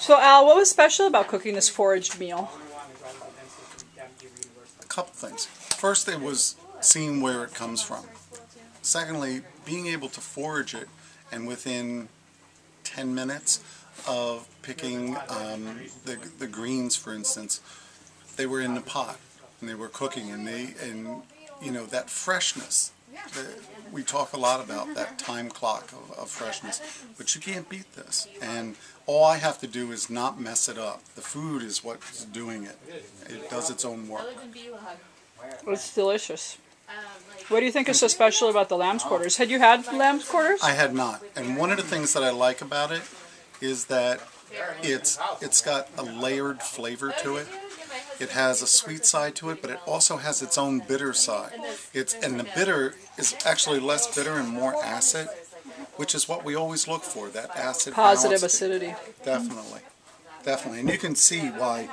So Al, what was special about cooking this foraged meal? A couple things. First, it was seeing where it comes from. Secondly, being able to forage it, and within 10 minutes of picking the greens, for instance, they were in the pot and they were cooking, and you know, that freshness. We talk a lot about that time clock of freshness, but you can't beat this. And all I have to do is not mess it up. The food is what's doing it. It does its own work. It's delicious. What do you think is so special about the lamb's quarters? Had you had lamb's quarters? I had not. And one of the things that I like about it is that it's got a layered flavor to it. It has a sweet side to it, but it also has its own bitter side. And the bitter is actually less bitter and more acid, which is what we always look for, that acid Positive balance. acidity. Definitely. Definitely. And you can see why,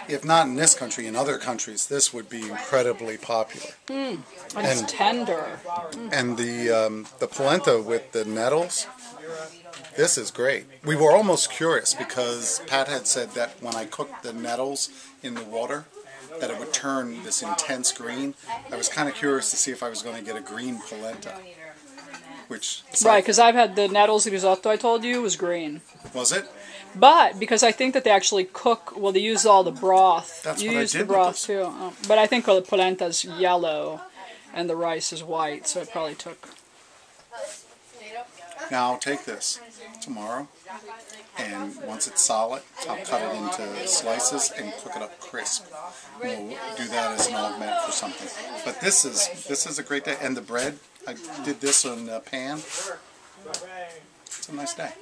if not in this country, in other countries, this would be incredibly popular. And it's tender. And the polenta with the nettles, this is great. We were almost curious because Pat had said that when I cooked the nettles in the water, that it would turn this intense green. I was kind of curious to see if I was going to get a green polenta. Which, Right, because I've had the nettles risotto I told you was green. Was it? But because I think that they actually cook, well, they use all the broth. That's you what I use did the with broth this. too. But I think the polenta's yellow and the rice is white, so it probably took. Now I'll take this tomorrow, and once it's solid, I'll cut it into slices and cook it up crisp. We'll do that as an augment for something. But this is a great day, and the bread, I did this on a pan. It's a nice day.